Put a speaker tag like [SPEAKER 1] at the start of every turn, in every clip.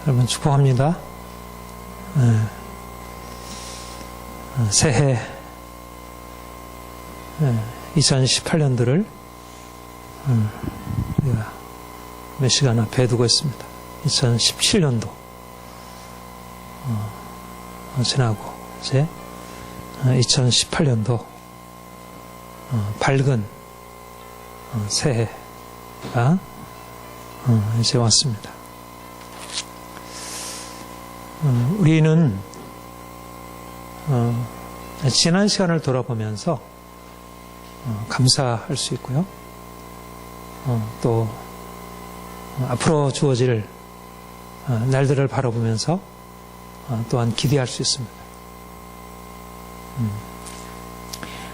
[SPEAKER 1] 여러분 축복합니다. 새해 2018년도를 우리가 몇 시간 앞에 두고 있습니다. 2017년도 지나고 이제 2018년도 밝은 새해가 이제 왔습니다. 우리는 지난 시간을 돌아보면서 감사할 수 있고요. 또 앞으로 주어질 날들을 바라보면서 또한 기대할 수 있습니다.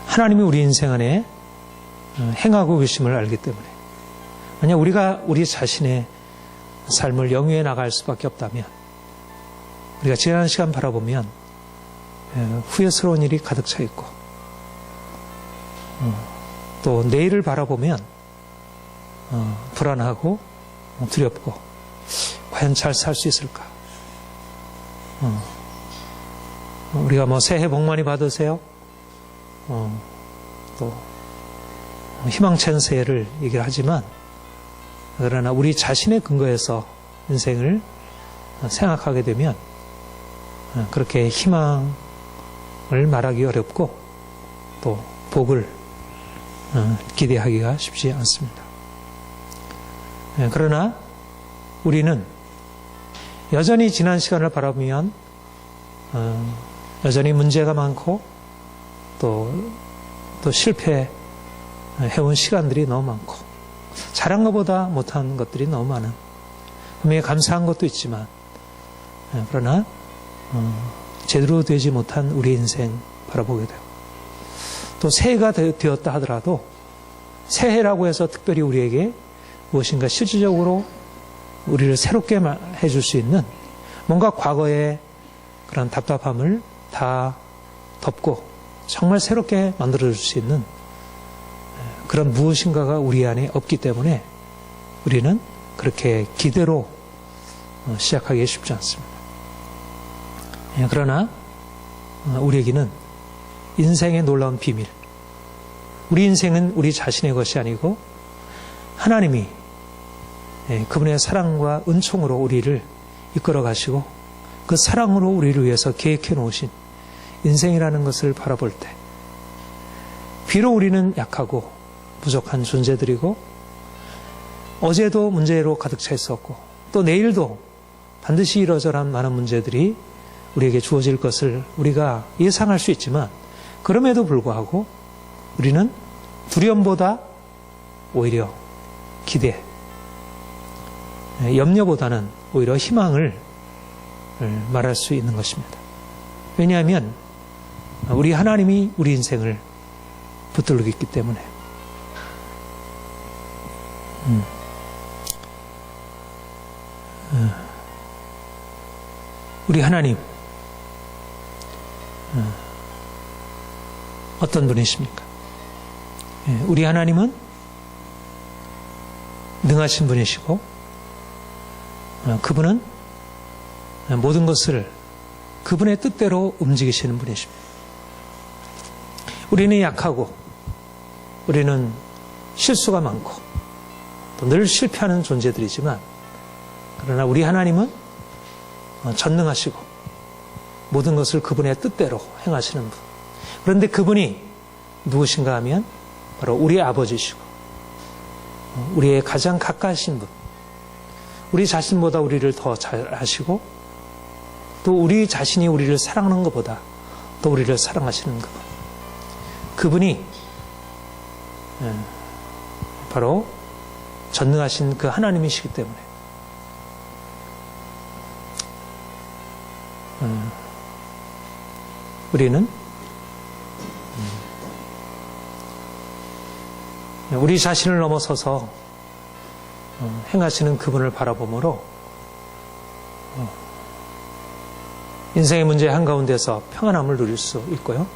[SPEAKER 1] 하나님이 우리 인생 안에 행하고 계심을 알기 때문에 만약 우리가 우리 자신의 삶을 영위해 나갈 수밖에 없다면 우리가 지난 시간 바라보면 후회스러운 일이 가득 차 있고 또 내일을 바라보면 불안하고 두렵고 과연 잘 살 수 있을까? 우리가 뭐 새해 복 많이 받으세요? 또 희망찬 새해를 얘기를 하지만 그러나 우리 자신의 근거에서 인생을 생각하게 되면 그렇게 희망을 말하기 어렵고 또 복을 기대하기가 쉽지 않습니다. 그러나 우리는 여전히 지난 시간을 바라보면 여전히 문제가 많고 또 실패해온 시간들이 너무 많고 잘한 것보다 못한 것들이 너무 많은 분명히 감사한 것도 있지만 그러나 제대로 되지 못한 우리 인생 바라보게 되고 또 새해가 되었다 하더라도 새해라고 해서 특별히 우리에게 무엇인가 실질적으로 우리를 새롭게 해줄 수 있는 뭔가 과거의 그런 답답함을 다 덮고 정말 새롭게 만들어줄 수 있는 그런 무엇인가가 우리 안에 없기 때문에 우리는 그렇게 기대로 시작하기 쉽지 않습니다. 그러나 우리에게는 인생의 놀라운 비밀, 우리 인생은 우리 자신의 것이 아니고 하나님이 그분의 사랑과 은총으로 우리를 이끌어 가시고 그 사랑으로 우리를 위해서 계획해 놓으신 인생이라는 것을 바라볼 때 비록 우리는 약하고 부족한 존재들이고 어제도 문제로 가득 차 있었고 또 내일도 반드시 이러저러한 많은 문제들이 우리에게 주어질 것을 우리가 예상할 수 있지만 그럼에도 불구하고 우리는 두려움보다 오히려 기대, 염려보다는 오히려 희망을 말할 수 있는 것입니다. 왜냐하면 우리 하나님이 우리 인생을 붙들고 있기 때문에 우리 하나님 어떤 분이십니까? 우리 하나님은 능하신 분이시고 그분은 모든 것을 그분의 뜻대로 움직이시는 분이십니다. 우리는 약하고 우리는 실수가 많고 또 늘 실패하는 존재들이지만 그러나 우리 하나님은 전능하시고 모든 것을 그분의 뜻대로 행하시는 분. 그런데 그분이 누구신가 하면 바로 우리 아버지시고 우리의 가장 가까우신 분, 우리 자신보다 우리를 더 잘 아시고 또 우리 자신이 우리를 사랑하는 것보다 또 우리를 사랑하시는 것. 그분이 바로 전능하신 그 하나님이시기 때문에 우리는 우리 자신을 넘어서서 행하시는 그분을 바라보므로 인생의 문제 한가운데서 평안함을 누릴 수 있고요.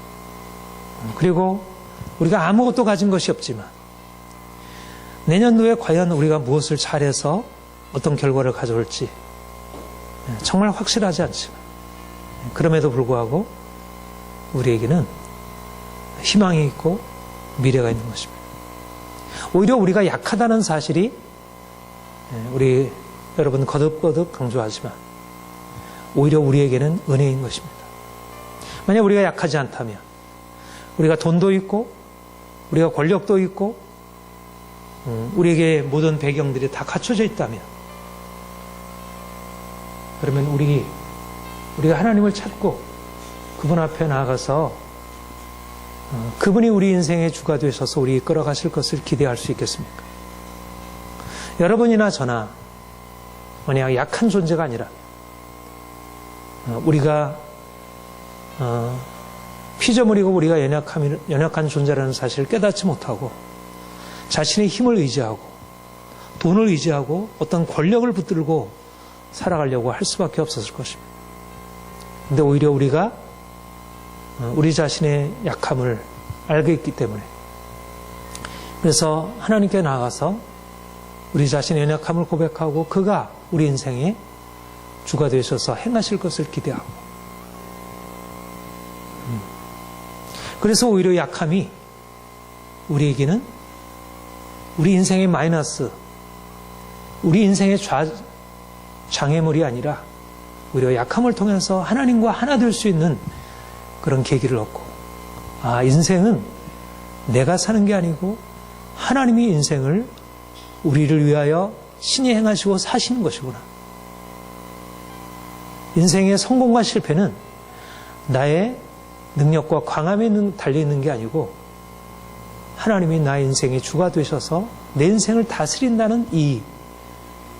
[SPEAKER 1] 그리고 우리가 아무것도 가진 것이 없지만 내년도에 과연 우리가 무엇을 잘해서 어떤 결과를 가져올지 정말 확실하지 않지만 그럼에도 불구하고 우리에게는 희망이 있고 미래가 있는 것입니다. 오히려 우리가 약하다는 사실이 우리 여러분 거듭거듭 강조하지만 오히려 우리에게는 은혜인 것입니다. 만약 우리가 약하지 않다면 우리가 돈도 있고 우리가 권력도 있고 우리에게 모든 배경들이 다 갖춰져 있다면 그러면 우리가 하나님을 찾고 그분 앞에 나아가서 그분이 우리 인생의 주가 되셔서 우리 이끌어가실 것을 기대할 수 있겠습니까? 여러분이나 저나 만약 약한 존재가 아니라 우리가 피조물이고 우리가 연약한 존재라는 사실을 깨닫지 못하고 자신의 힘을 의지하고 돈을 의지하고 어떤 권력을 붙들고 살아가려고 할 수밖에 없었을 것입니다. 근데 오히려 우리가 우리 자신의 약함을 알고 있기 때문에 그래서 하나님께 나아가서 우리 자신의 연약함을 고백하고 그가 우리 인생의 주가 되셔서 행하실 것을 기대하고 그래서 오히려 약함이 우리에게는 우리 인생의 마이너스, 우리 인생의 장애물이 아니라 오히려 약함을 통해서 하나님과 하나 될 수 있는 그런 계기를 얻고 인생은 내가 사는 게 아니고 하나님이 인생을 우리를 위하여 신이 행하시고 사시는 것이구나. 인생의 성공과 실패는 나의 능력과 광함에 달려있는 게 아니고 하나님이 나의 인생의 주가 되셔서 내 인생을 다스린다는 이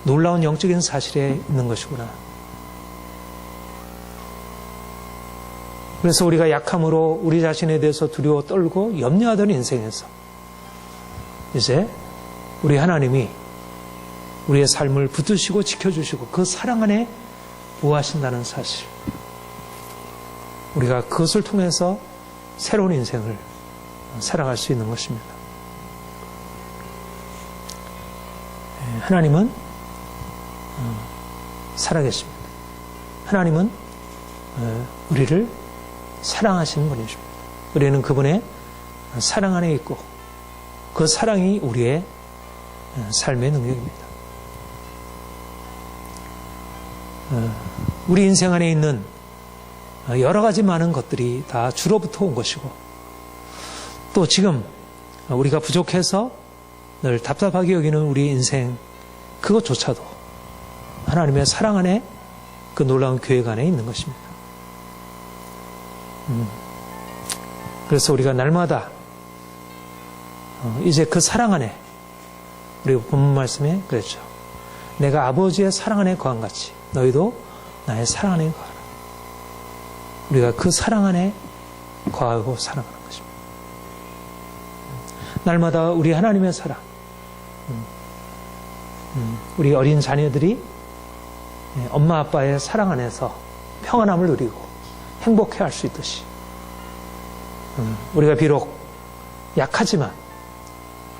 [SPEAKER 1] 놀라운 영적인 사실에 있는 것이구나. 그래서 우리가 약함으로 우리 자신에 대해서 두려워 떨고 염려하던 인생에서 이제 우리 하나님이 우리의 삶을 붙드시고 지켜주시고 그 사랑 안에 보호하신다는 사실, 우리가 그것을 통해서 새로운 인생을 살아갈 수 있는 것입니다. 하나님은 살아계십니다. 하나님은 우리를 사랑하시는 분이십니다. 우리는 그분의 사랑 안에 있고 그 사랑이 우리의 삶의 능력입니다. 우리 인생 안에 있는 여러 가지 많은 것들이 다 주로부터 온 것이고 또 지금 우리가 부족해서 늘 답답하게 여기는 우리 인생 그것조차도 하나님의 사랑 안에 그 놀라운 계획 안에 있는 것입니다. 그래서 우리가 날마다 이제 그 사랑 안에 우리 본문 말씀에 그랬죠. 내가 아버지의 사랑 안에 거한 같이 너희도 나의 사랑 안에 거하라. 우리가 그 사랑 안에 거하고 살아가는 것입니다. 날마다 우리 하나님의 사랑, 우리 어린 자녀들이 엄마 아빠의 사랑 안에서 평안함을 누리고 행복해할 수 있듯이 우리가 비록 약하지만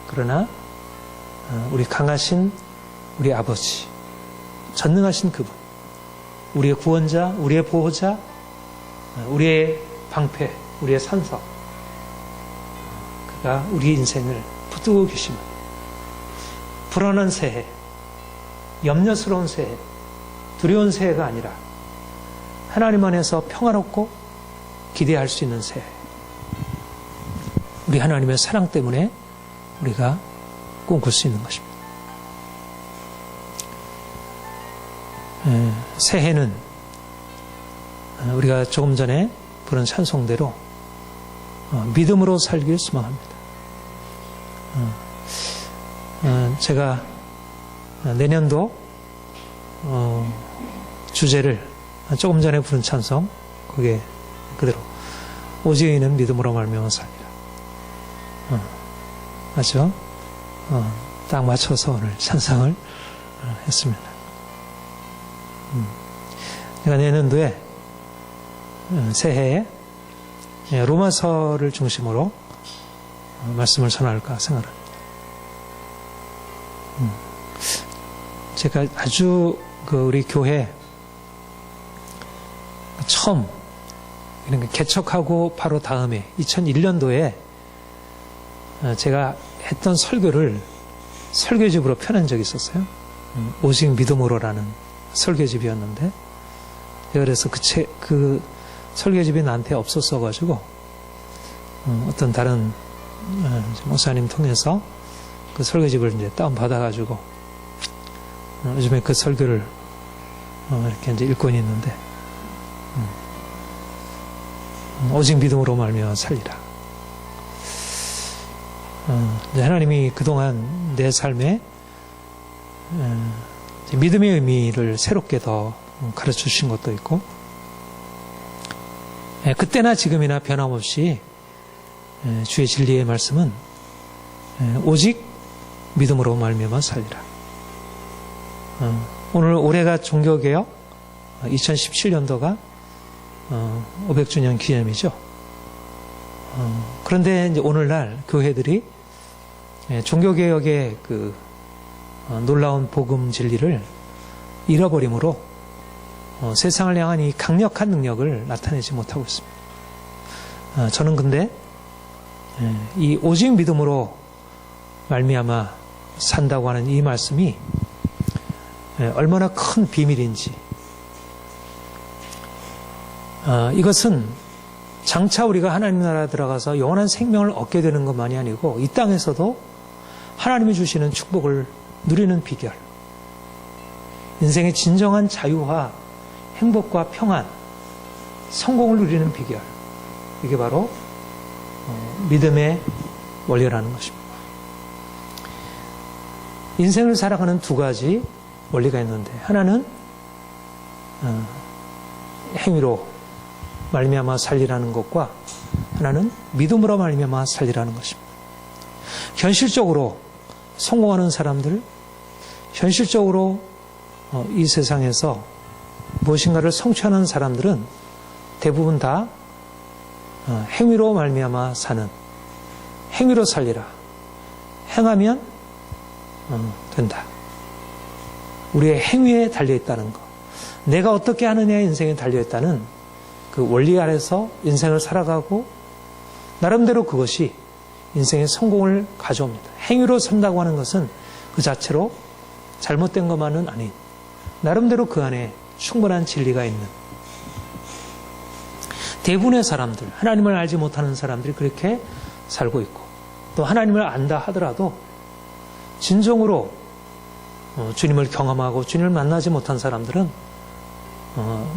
[SPEAKER 1] 그러나 우리 강하신 우리 아버지, 전능하신 그분, 우리의 구원자, 우리의 보호자, 우리의 방패, 우리의 산석, 그가 우리 인생을 붙들고 계십니다. 불안한 새해, 염려스러운 새해, 두려운 새해가 아니라 하나님 안에서 평화롭고 기대할 수 있는 새해. 우리 하나님의 사랑 때문에 우리가 꿈꿀 수 있는 것입니다. 새해는 우리가 조금 전에 부른 찬송대로 믿음으로 살길 소망합니다. 제가 내년도 주제를 조금 전에 부른 찬송 그게 그대로 오직 의인은 믿음으로 말미암아 살리라. 맞죠? 딱 맞춰서 오늘 찬송을 했습니다. 제가 내년도에 새해에 로마서를 중심으로 말씀을 전할까 생각합니다. 제가 아주 우리 교회 처음 이런 개척하고 바로 다음에 2001년도에 제가 했던 설교를 설교집으로 펴낸 적이 있었어요. 오직 믿음으로라는 설교집이었는데, 제가 그래서 그 설교집이 나한테 없었어가지고 어떤 다른 목사님 통해서 그 설교집을 이제 다운받아가지고 요즘에 그 설교를 이렇게 이제 읽고 있는데, 오직 믿음으로 말미암아 살리라. 하나님이 그동안 내 삶에 믿음의 의미를 새롭게 더 가르쳐 주신 것도 있고, 그때나 지금이나 변함없이 주의 진리의 말씀은 오직 믿음으로 말미암아 살리라. 오늘 올해가 종교개혁 2017년도가 500주년 기념이죠. 그런데 이제 오늘날 교회들이 종교개혁의 그 놀라운 복음 진리를 잃어버림으로 세상을 향한 이 강력한 능력을 나타내지 못하고 있습니다. 저는 근데 이 오직 믿음으로 말미암아 산다고 하는 이 말씀이 얼마나 큰 비밀인지, 이것은 장차 우리가 하나님 나라에 들어가서 영원한 생명을 얻게 되는 것만이 아니고 이 땅에서도 하나님이 주시는 축복을 누리는 비결, 인생의 진정한 자유와 행복과 평안, 성공을 누리는 비결, 이게 바로 믿음의 원리라는 것입니다. 인생을 살아가는 두 가지 원리가 있는데, 하나는 행위로 말미암아 살리라는 것과, 하나는 믿음으로 말미암아 살리라는 것입니다. 현실적으로 성공하는 사람들, 현실적으로 이 세상에서 무엇인가를 성취하는 사람들은 대부분 다 행위로 말미암아 사는, 행위로 살리라, 행하면 된다, 우리의 행위에 달려있다는 것, 내가 어떻게 하느냐의 인생에 달려있다는 그 원리 아래서 인생을 살아가고, 나름대로 그것이 인생의 성공을 가져옵니다. 행위로 산다고 하는 것은 그 자체로 잘못된 것만은 아닌, 나름대로 그 안에 충분한 진리가 있는, 대부분의 사람들, 하나님을 알지 못하는 사람들이 그렇게 살고 있고, 또 하나님을 안다 하더라도 진정으로 주님을 경험하고 주님을 만나지 못한 사람들은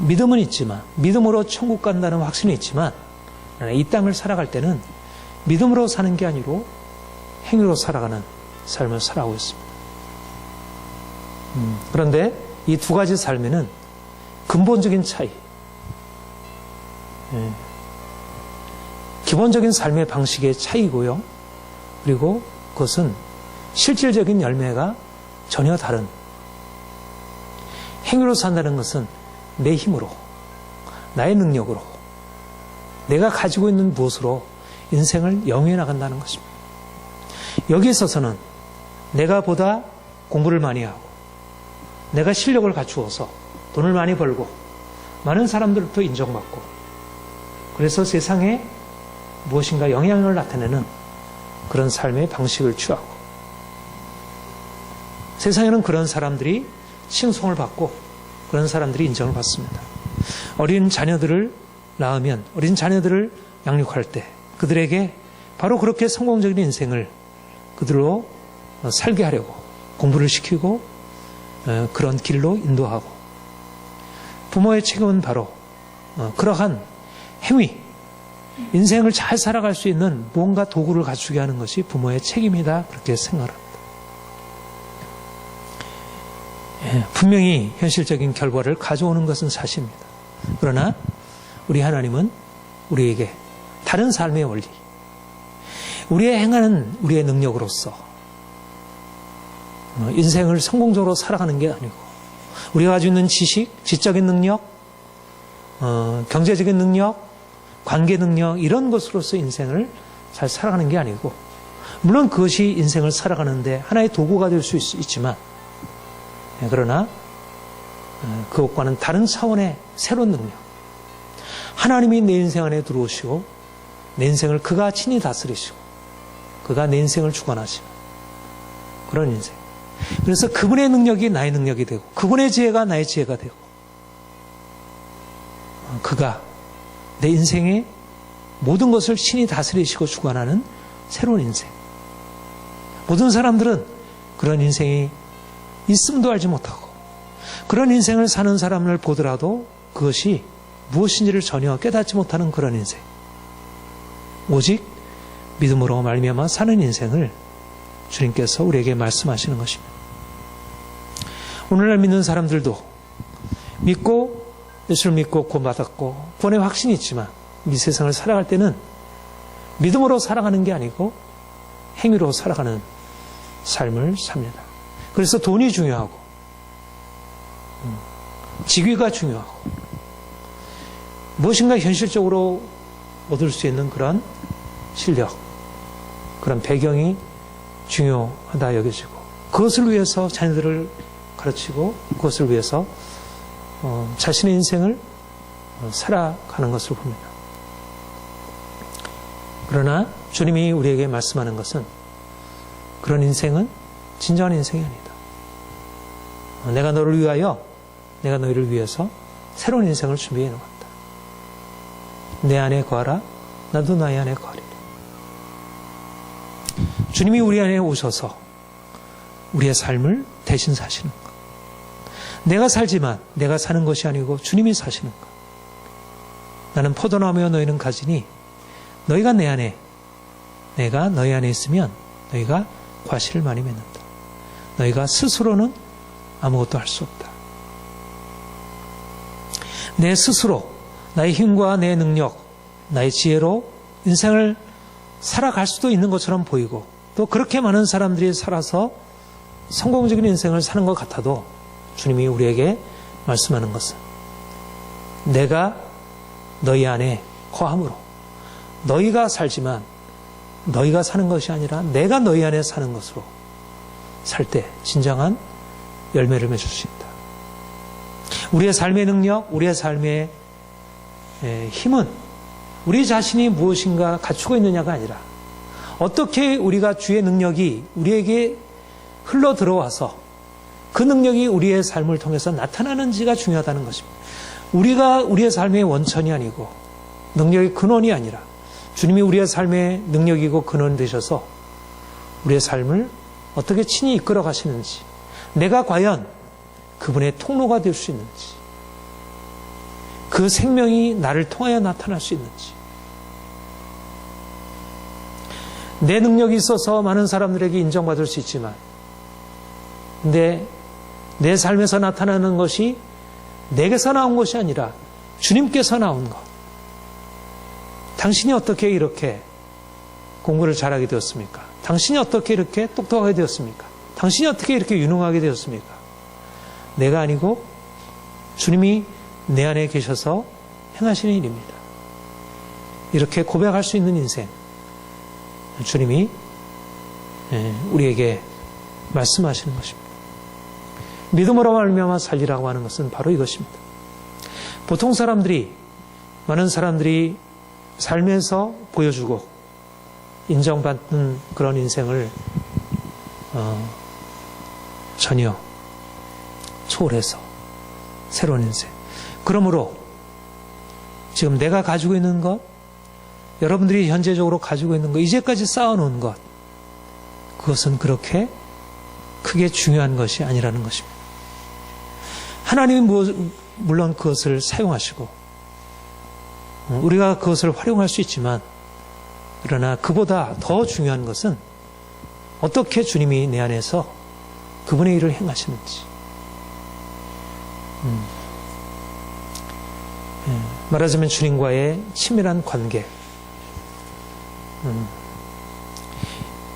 [SPEAKER 1] 믿음은 있지만, 믿음으로 천국 간다는 확신이 있지만, 이 땅을 살아갈 때는 믿음으로 사는 게 아니고 행위로 살아가는 삶을 살아가고 있습니다. 그런데 이 두 가지 삶에는 근본적인 차이, 기본적인 삶의 방식의 차이고요. 그리고 그것은 실질적인 열매가 전혀 다른, 행위로 산다는 것은 내 힘으로, 나의 능력으로, 내가 가지고 있는 무엇으로 인생을 영위해 나간다는 것입니다. 여기에 있어서는 내가 보다 공부를 많이 하고, 내가 실력을 갖추어서 돈을 많이 벌고, 많은 사람들부터 인정받고, 그래서 세상에 무엇인가 영향을 나타내는 그런 삶의 방식을 취하고, 세상에는 그런 사람들이 칭송을 받고 그런 사람들이 인정을 받습니다. 어린 자녀들을 낳으면, 어린 자녀들을 양육할 때 그들에게 바로 그렇게 성공적인 인생을 그들로 살게 하려고 공부를 시키고 그런 길로 인도하고, 부모의 책임은 바로 그러한 행위, 인생을 잘 살아갈 수 있는 뭔가 도구를 갖추게 하는 것이 부모의 책임이다, 그렇게 생각합니다. 분명히 현실적인 결과를 가져오는 것은 사실입니다. 그러나 우리 하나님은 우리에게 다른 삶의 원리, 우리의 행하는 우리의 능력으로서 인생을 성공적으로 살아가는 게 아니고, 우리가 가지고 있는 지식, 지적인 능력, 경제적인 능력, 관계 능력, 이런 것으로서 인생을 잘 살아가는 게 아니고, 물론 그것이 인생을 살아가는데 하나의 도구가 될 수 있지만, 그러나 그것과는 다른 차원의 새로운 능력, 하나님이 내 인생 안에 들어오시고 내 인생을 그가 친히 다스리시고 그가 내 인생을 주관하시는 그런 인생. 그래서 그분의 능력이 나의 능력이 되고 그분의 지혜가 나의 지혜가 되고 그가 내 인생의 모든 것을 친히 다스리시고 주관하는 새로운 인생. 모든 사람들은 그런 인생이 있음도 알지 못하고 그런 인생을 사는 사람을 보더라도 그것이 무엇인지를 전혀 깨닫지 못하는 그런 인생. 오직 믿음으로 말미암아 사는 인생을 주님께서 우리에게 말씀하시는 것입니다. 오늘날 믿는 사람들도 믿고 예수를 믿고 구원받았고 구원의 확신이 있지만 이 세상을 살아갈 때는 믿음으로 살아가는 게 아니고 행위로 살아가는 삶을 삽니다. 그래서 돈이 중요하고 직위가 중요하고 무엇인가 현실적으로 얻을 수 있는 그런 실력, 그런 배경이 중요하다 여겨지고 그것을 위해서 자녀들을 가르치고 그것을 위해서 자신의 인생을 살아가는 것을 봅니다. 그러나 주님이 우리에게 말씀하는 것은 그런 인생은 진정한 인생이 아니다. 내가 너를 위하여, 내가 너희를 위해서 새로운 인생을 준비해 놓았다. 내 안에 거하라, 나도 너희 안에 거하리라. 주님이 우리 안에 오셔서 우리의 삶을 대신 사시는 것. 내가 살지만 내가 사는 것이 아니고 주님이 사시는 것. 나는 포도나무여 너희는 가지니 너희가 내 안에, 내가 너희 안에 있으면 너희가 과실을 많이 맺는다. 너희가 스스로는 아무것도 할 수 없다. 내 스스로, 나의 힘과 내 능력, 나의 지혜로 인생을 살아갈 수도 있는 것처럼 보이고 또 그렇게 많은 사람들이 살아서 성공적인 인생을 사는 것 같아도 주님이 우리에게 말씀하는 것은 내가 너희 안에 거함으로 너희가 살지만 너희가 사는 것이 아니라 내가 너희 안에 사는 것으로 살 때 진정한 열매를 맺을 수 있다. 우리의 삶의 능력, 우리의 삶의 힘은 우리 자신이 무엇인가 갖추고 있느냐가 아니라 어떻게 우리가 주의 능력이 우리에게 흘러 들어와서 그 능력이 우리의 삶을 통해서 나타나는지가 중요하다는 것입니다. 우리가 우리의 삶의 원천이 아니고 능력의 근원이 아니라 주님이 우리의 삶의 능력이고 근원 되셔서 우리의 삶을 어떻게 친히 이끌어 가시는지, 내가 과연 그분의 통로가 될 수 있는지, 그 생명이 나를 통하여 나타날 수 있는지. 내 능력이 있어서 많은 사람들에게 인정받을 수 있지만 근데 내 삶에서 나타나는 것이 내게서 나온 것이 아니라 주님께서 나온 것. 당신이 어떻게 이렇게 공부를 잘하게 되었습니까? 당신이 어떻게 이렇게 똑똑하게 되었습니까? 당신이 어떻게 이렇게 유능하게 되었습니까? 내가 아니고 주님이 내 안에 계셔서 행하시는 일입니다. 이렇게 고백할 수 있는 인생, 주님이 우리에게 말씀하시는 것입니다. 믿음으로 말미암아 살리라고 하는 것은 바로 이것입니다. 보통 사람들이, 많은 사람들이 삶에서 보여주고 인정받는 그런 인생을 전혀 초월해서 새로운 인생. 그러므로 지금 내가 가지고 있는 것, 여러분들이 현재적으로 가지고 있는 것, 이제까지 쌓아놓은 것, 그것은 그렇게 크게 중요한 것이 아니라는 것입니다. 하나님은 물론 그것을 사용하시고 우리가 그것을 활용할 수 있지만 그러나 그보다 더 중요한 것은 어떻게 주님이 내 안에서 그분의 일을 행하시는지. 말하자면 주님과의 친밀한 관계.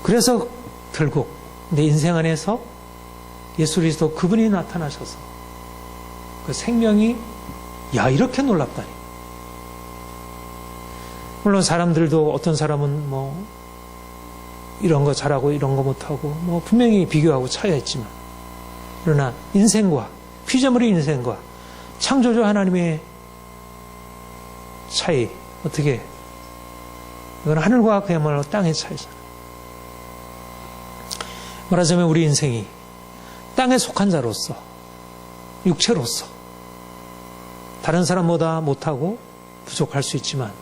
[SPEAKER 1] 그래서 결국 내 인생 안에서 예수 그리스도 그분이 나타나셔서 그 생명이 이렇게 놀랍다니. 물론 사람들도 어떤 사람은 이런 거 잘하고 이런 거 못하고 분명히 비교하고 차이가 있지만 그러나 인생과 피조물의 인생과 창조주 하나님의 차이 어떻게 해? 이건 하늘과 그야말로 땅의 차이잖아요. 말하자면 우리 인생이 땅에 속한 자로서, 육체로서 다른 사람보다 못하고 부족할 수 있지만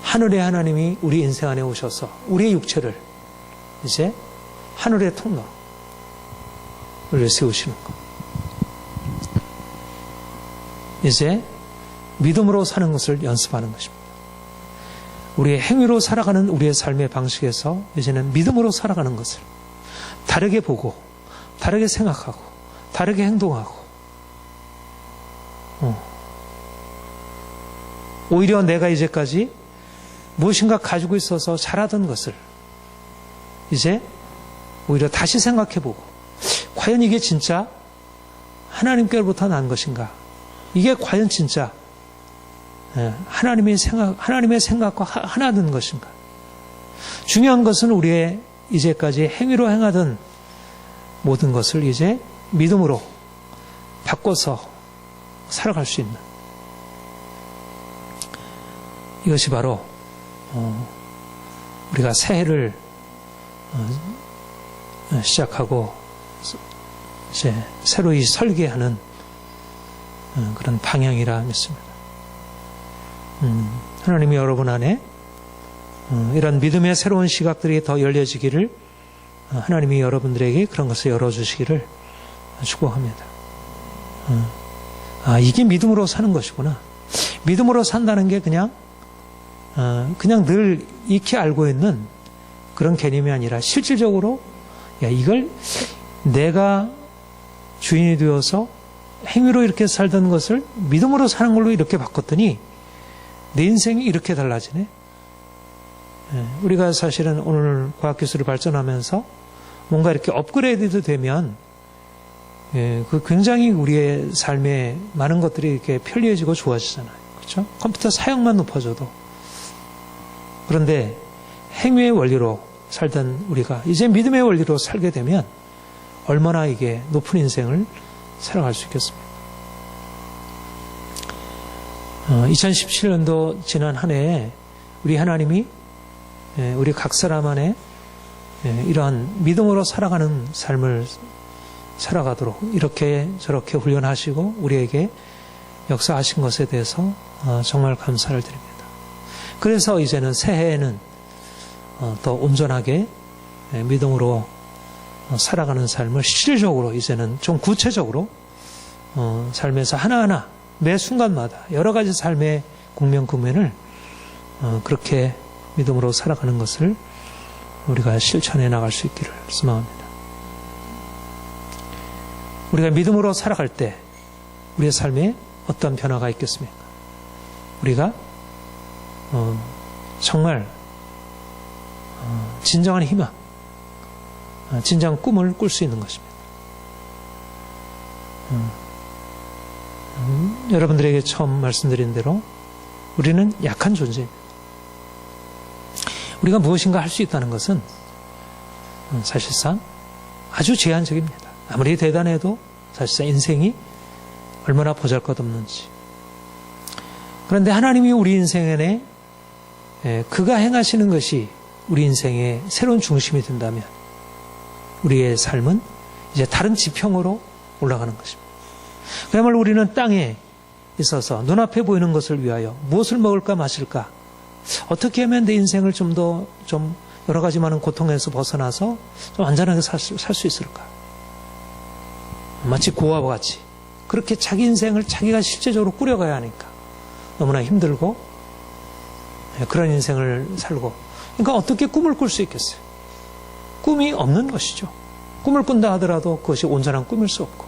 [SPEAKER 1] 하늘의 하나님이 우리 인생 안에 오셔서 우리의 육체를 이제 하늘의 통로로 우리를 세우시는 것. 이제 믿음으로 사는 것을 연습하는 것입니다. 우리의 행위로 살아가는 우리의 삶의 방식에서 이제는 믿음으로 살아가는 것을 다르게 보고 다르게 생각하고 다르게 행동하고 오히려 내가 이제까지 무엇인가 가지고 있어서 잘하던 것을 이제 오히려 다시 생각해보고 과연 이게 진짜 하나님께로부터 난 것인가? 이게 과연 진짜 하나님의 생각과 하나된 것인가? 중요한 것은 우리의 이제까지 행위로 행하던 모든 것을 이제 믿음으로 바꿔서 살아갈 수 있는 이것이 바로 우리가 새해를 시작하고 이제 새로이 설계하는 그런 방향이라 믿습니다. 하나님이 여러분 안에 이런 믿음의 새로운 시각들이 더 열려지기를 하나님이 여러분들에게 그런 것을 열어주시기를 축복합니다. 이게 믿음으로 사는 것이구나. 믿음으로 산다는 게 그냥 늘 익히 알고 있는 그런 개념이 아니라 실질적으로 이걸 내가 주인이 되어서 행위로 이렇게 살던 것을 믿음으로 사는 걸로 이렇게 바꿨더니 내 인생이 이렇게 달라지네. 우리가 사실은 오늘 과학기술이 발전하면서 뭔가 이렇게 업그레이드 되면 그 굉장히 우리의 삶에 많은 것들이 이렇게 편리해지고 좋아지잖아요. 그렇죠? 컴퓨터 사용만 높아져도. 그런데 행위의 원리로 살던 우리가 이제 믿음의 원리로 살게 되면 얼마나 이게 높은 인생을 살아갈 수 있겠습니까? 2017년도 지난 한 해에 우리 하나님이 우리 각 사람 안에 이러한 믿음으로 살아가는 삶을 살아가도록 이렇게 저렇게 훈련하시고 우리에게 역사하신 것에 대해서 정말 감사를 드립니다. 그래서 이제는 새해에는 더 온전하게 믿음으로 살아가는 삶을 실질적으로 이제는 좀 구체적으로 삶에서 하나하나 매 순간마다 여러 가지 삶의 국면을 그렇게 믿음으로 살아가는 것을 우리가 실천해 나갈 수 있기를 소망합니다. 우리가 믿음으로 살아갈 때 우리의 삶에 어떤 변화가 있겠습니까? 우리가 정말 진정한 희망, 진정한 꿈을 꿀 수 있는 것입니다. 여러분들에게 처음 말씀드린 대로 우리는 약한 존재입니다. 우리가 무엇인가 할 수 있다는 것은 사실상 아주 제한적입니다. 아무리 대단해도 사실상 인생이 얼마나 보잘것없는지. 그런데 하나님이 우리 인생에 그가 행하시는 것이 우리 인생의 새로운 중심이 된다면 우리의 삶은 이제 다른 지평으로 올라가는 것입니다. 그야말로 우리는 땅에 있어서 눈앞에 보이는 것을 위하여 무엇을 먹을까 마실까 어떻게 하면 내 인생을 좀 여러 가지 많은 고통에서 벗어나서 좀 안전하게 살 수 있을까? 마치 고아와 같이 그렇게 자기 인생을 자기가 실제적으로 꾸려가야 하니까 너무나 힘들고 그런 인생을 살고 그러니까 어떻게 꿈을 꿀 수 있겠어요? 꿈이 없는 것이죠. 꿈을 꾼다 하더라도 그것이 온전한 꿈일 수 없고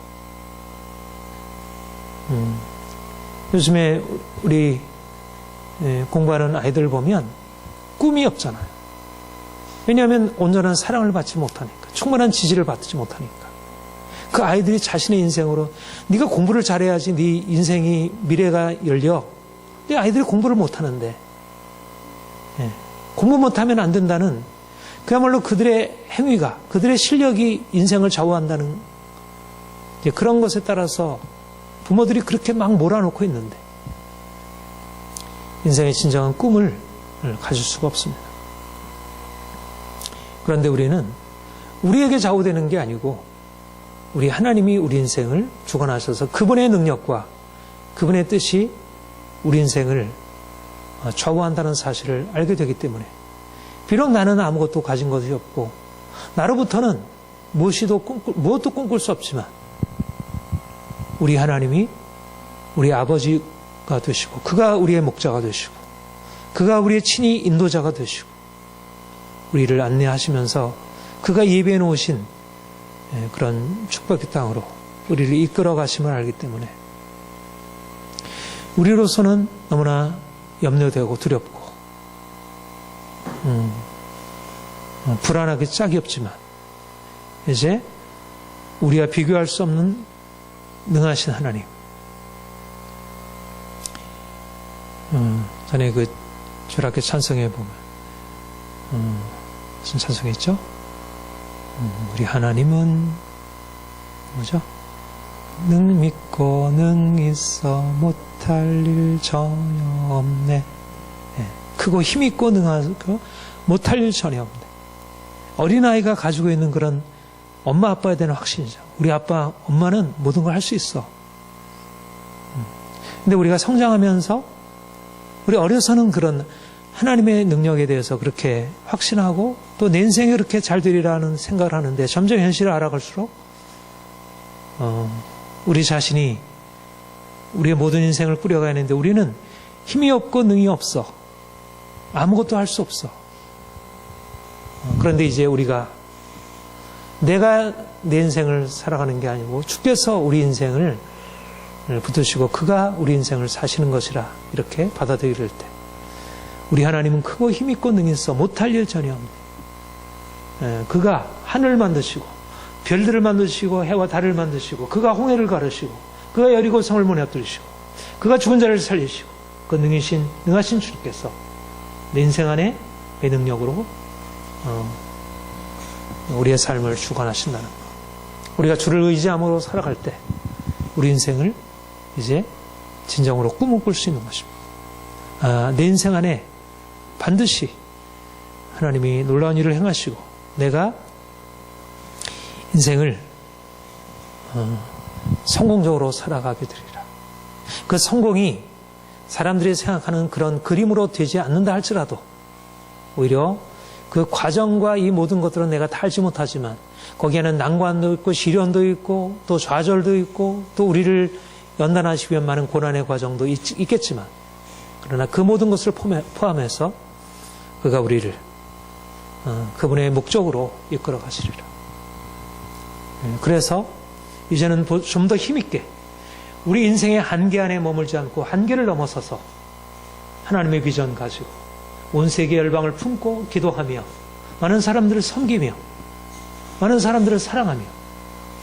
[SPEAKER 1] 요즘에 우리 공부하는 아이들 보면 꿈이 없잖아요. 왜냐하면 온전한 사랑을 받지 못하니까 충분한 지지를 받지 못하니까 그 아이들이 자신의 인생으로 네가 공부를 잘해야지 네 인생이 미래가 열려. 근데 아이들이 공부를 못하는데 공부 못하면 안 된다는 그야말로 그들의 행위가 그들의 실력이 인생을 좌우한다는 그런 것에 따라서 부모들이 그렇게 막 몰아놓고 있는데 인생의 진정한 꿈을 가질 수가 없습니다. 그런데 우리는 우리에게 좌우되는 게 아니고 우리 하나님이 우리 인생을 주관하셔서 그분의 능력과 그분의 뜻이 우리 인생을 좌우한다는 사실을 알게 되기 때문에 비록 나는 아무것도 가진 것이 없고 나로부터는 무엇도 꿈꿀 수 없지만 우리 하나님이 우리 아버지가 되시고 그가 우리의 목자가 되시고 그가 우리의 친히 인도자가 되시고 우리를 안내하시면서 그가 예비해 놓으신 그런 축복의 땅으로 우리를 이끌어 가심을 알기 때문에 우리로서는 너무나 염려되고 두렵고 불안하기 짝이 없지만 이제 우리와 비교할 수 없는 능하신 하나님. 전에 그 주일학교 찬송에 보면 무슨 찬송했죠? 우리 하나님은 뭐죠? 능 믿고 능 있어 못할 일 전혀 없네. 크고 힘있고 능하고 못할 일 전혀 없네. 어린아이가 가지고 있는 그런 엄마 아빠에 대한 확신이죠. 우리 아빠 엄마는 모든 걸 할 수 있어. 근데 우리가 성장하면서 우리 어려서는 그런 하나님의 능력에 대해서 그렇게 확신하고 또 내 인생이 그렇게 잘 되리라는 생각을 하는데 점점 현실을 알아갈수록 우리 자신이 우리의 모든 인생을 꾸려가는데 우리는 힘이 없고 능이 없어. 아무것도 할 수 없어. 그런데 이제 우리가 내가 내 인생을 살아가는 게 아니고 주께서 우리 인생을 붙드시고 그가 우리 인생을 사시는 것이라 이렇게 받아들일 때 우리 하나님은 크고 힘있고 능이 있어 못할 일 전혀 없네. 그가 하늘을 만드시고 별들을 만드시고 해와 달을 만드시고 그가 홍해를 가르시고 그가 여리고 성을 무너뜨리시고 그가 죽은 자를 살리시고 그 능하신 주님께서 내 인생 안에 내 능력으로 우리의 삶을 주관하신다는 것. 우리가 주를 의지함으로 살아갈 때 우리 인생을 이제 진정으로 꿈을 꿀 수 있는 것입니다. 내 인생 안에 반드시 하나님이 놀라운 일을 행하시고 내가 인생을 성공적으로 살아가게 되리라. 그 성공이 사람들이 생각하는 그런 그림으로 되지 않는다 할지라도 오히려 그 과정과 이 모든 것들은 내가 다 알지 못하지만 거기에는 난관도 있고 시련도 있고 또 좌절도 있고 또 우리를 연단하시기 위한 많은 고난의 과정도 있겠지만 그러나 그 모든 것을 포함해서 그가 우리를 그분의 목적으로 이끌어 가시리라. 그래서 이제는 좀 더 힘있게 우리 인생의 한계 안에 머물지 않고 한계를 넘어서서 하나님의 비전 가지고 온 세계 열방을 품고 기도하며 많은 사람들을 섬기며 많은 사람들을 사랑하며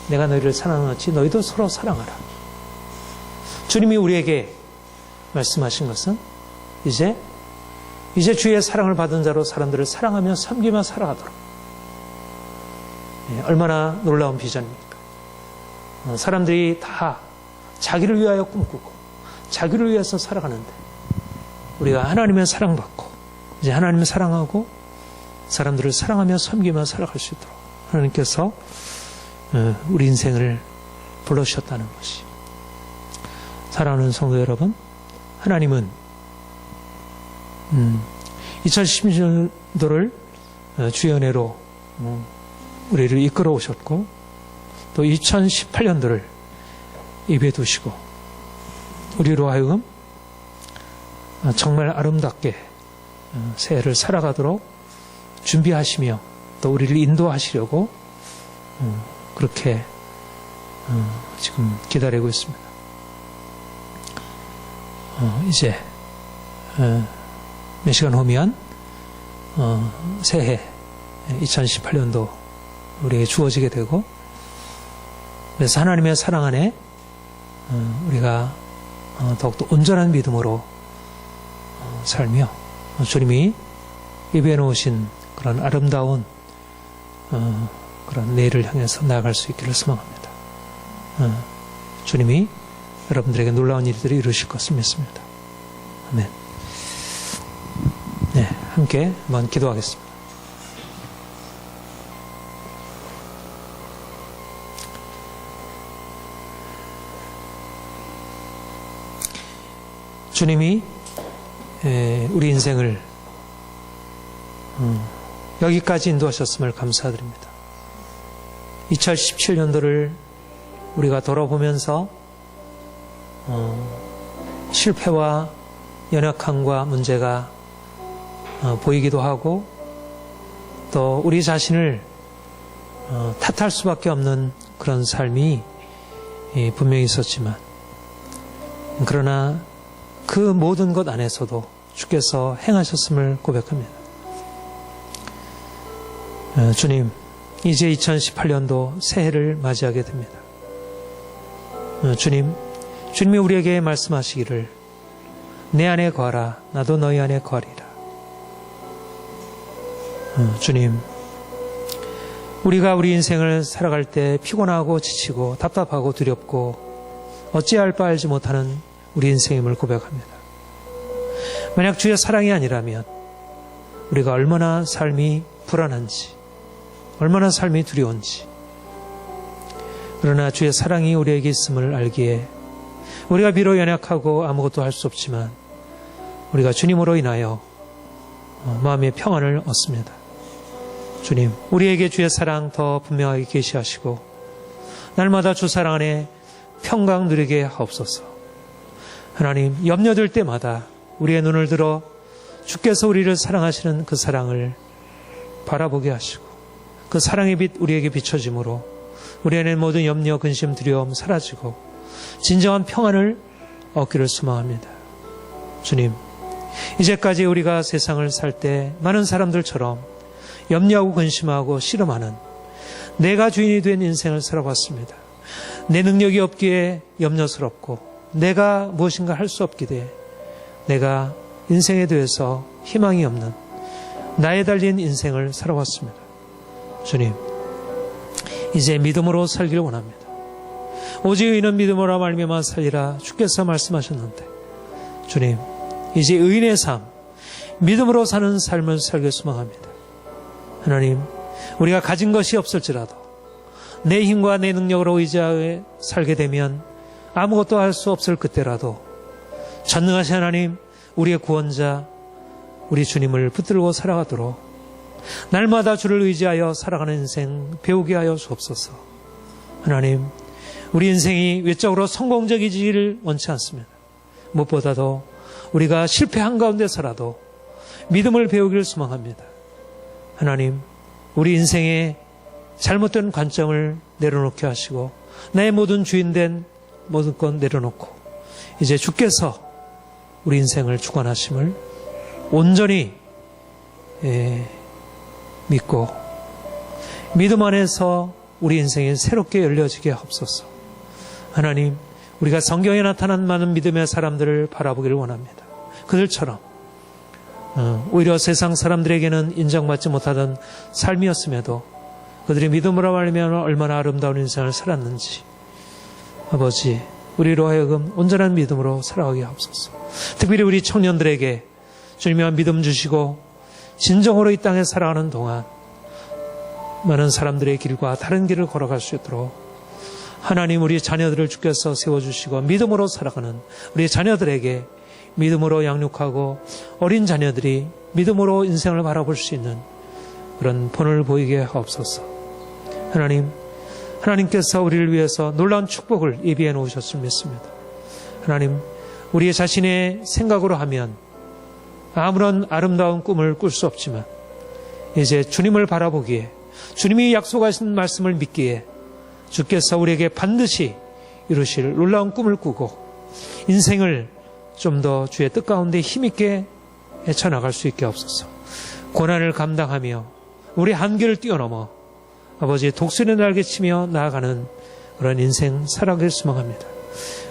[SPEAKER 1] 내가 너희를 사랑하지 너희도 서로 사랑하라. 주님이 우리에게 말씀하신 것은 이제 주의 사랑을 받은 자로 사람들을 사랑하며 섬기며 살아가도록. 얼마나 놀라운 비전입니까? 사람들이 다 자기를 위하여 꿈꾸고 자기를 위해서 살아가는데 우리가 하나님의 사랑받고 이제 하나님을 사랑하고 사람들을 사랑하며 섬기며 살아갈 수 있도록 하나님께서 우리 인생을 불러주셨다는 것이. 사랑하는 성도 여러분, 하나님은 2016년도를 주의 은혜로 우리를 이끌어 오셨고 또 2018년도를 입에 두시고 우리로 하여금 정말 아름답게 새해를 살아가도록 준비하시며 또 우리를 인도하시려고 그렇게 지금 기다리고 있습니다. 이제 몇 시간 후면 새해 2018년도 우리에게 주어지게 되고 그래서 하나님의 사랑 안에 우리가 더욱더 온전한 믿음으로 살며 주님이 예비해 놓으신 그런 아름다운 그런 내일을 향해서 나아갈 수 있기를 소망합니다. 주님이 여러분들에게 놀라운 일들을 이루실 것을 믿습니다. 아멘. 함께 한번 기도하겠습니다. 주님이 우리 인생을 여기까지 인도하셨음을 감사드립니다. 2017년도를 우리가 돌아보면서 실패와 연약함과 문제가 보이기도 하고 또 우리 자신을 탓할 수밖에 없는 그런 삶이 분명히 있었지만 그러나 그 모든 것 안에서도 주께서 행하셨음을 고백합니다. 주님, 이제 2018년도 새해를 맞이하게 됩니다. 주님이 우리에게 말씀하시기를 내 안에 거하라 나도 너희 안에 거하리라. 주님, 우리가 우리 인생을 살아갈 때 피곤하고 지치고 답답하고 두렵고 어찌할 바 알지 못하는 우리 인생임을 고백합니다. 만약 주의 사랑이 아니라면 우리가 얼마나 삶이 불안한지, 얼마나 삶이 두려운지, 그러나 주의 사랑이 우리에게 있음을 알기에 우리가 비록 연약하고 아무것도 할 수 없지만 우리가 주님으로 인하여 마음의 평안을 얻습니다. 주님, 우리에게 주의 사랑 더 분명하게 계시하시고 날마다 주 사랑 안에 평강 누리게 하옵소서. 하나님, 염려될 때마다 우리의 눈을 들어 주께서 우리를 사랑하시는 그 사랑을 바라보게 하시고 그 사랑의 빛 우리에게 비춰짐으로 우리 안에 모든 염려, 근심, 두려움 사라지고 진정한 평안을 얻기를 소망합니다. 주님, 이제까지 우리가 세상을 살 때 많은 사람들처럼 염려하고 근심하고 씨름하는 내가 주인이 된 인생을 살아봤습니다. 내 능력이 없기에 염려스럽고 내가 무엇인가 할 수 없기에 내가 인생에 대해서 희망이 없는 나에 달린 인생을 살아왔습니다. 주님, 이제 믿음으로 살기를 원합니다. 오직 의인은 믿음으로 말미암아 살리라 주께서 말씀하셨는데 주님, 이제 의인의 삶, 믿음으로 사는 삶을 살길 소망합니다. 하나님, 우리가 가진 것이 없을지라도 내 힘과 내 능력으로 의지하여 살게 되면 아무것도 할 수 없을 그때라도 전능하신 하나님, 우리의 구원자, 우리 주님을 붙들고 살아가도록 날마다 주를 의지하여 살아가는 인생 배우게 하여 주옵소서. 하나님, 우리 인생이 외적으로 성공적이지를 원치 않습니다. 무엇보다도 우리가 실패한 가운데서라도 믿음을 배우기를 소망합니다. 하나님, 우리 인생의 잘못된 관점을 내려놓게 하시고 나의 모든 주인된 모든 것 내려놓고 이제 주께서 우리 인생을 주관하심을 온전히 믿고 믿음 안에서 우리 인생이 새롭게 열려지게 하옵소서. 하나님, 우리가 성경에 나타난 많은 믿음의 사람들을 바라보기를 원합니다. 그들처럼 오히려 세상 사람들에게는 인정받지 못하던 삶이었음에도 그들이 믿음으로 말미암아 얼마나 아름다운 인생을 살았는지 아버지, 우리로 하여금 온전한 믿음으로 살아가게 하옵소서. 특별히 우리 청년들에게 주님의 믿음 주시고 진정으로 이 땅에 살아가는 동안 많은 사람들의 길과 다른 길을 걸어갈 수 있도록 하나님, 우리 자녀들을 주께서 세워주시고 믿음으로 살아가는 우리 자녀들에게 믿음으로 양육하고 어린 자녀들이 믿음으로 인생을 바라볼 수 있는 그런 본을 보이게 하옵소서. 하나님, 하나님께서 우리를 위해서 놀라운 축복을 예비해 놓으셨을 믿습니다. 하나님, 우리 자신의 생각으로 하면 아무런 아름다운 꿈을 꿀 수 없지만 이제 주님을 바라보기에, 주님이 약속하신 말씀을 믿기에 주께서 우리에게 반드시 이루실 놀라운 꿈을 꾸고 인생을 좀 더 주의 뜻 가운데 힘있게 헤쳐나갈 수 있게 하옵소서. 고난을 감당하며 우리 한계를 뛰어넘어 아버지의 독수리 날개치며 나아가는 그런 인생 살아가길 소망합니다.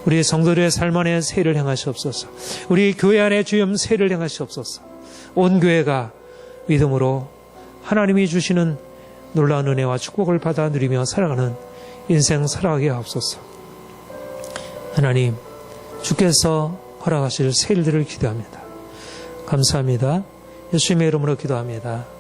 [SPEAKER 1] 우리 성도들의 삶 안에 세를 행하시옵소서. 우리 교회 안에 주여 세를 행하시옵소서. 온 교회가 믿음으로 하나님이 주시는 놀라운 은혜와 축복을 받아 누리며 살아가는 인생 살아가게 하옵소서. 하나님, 주께서 허락하실 새 일들을 기도합니다. 감사합니다. 예수님의 이름으로 기도합니다.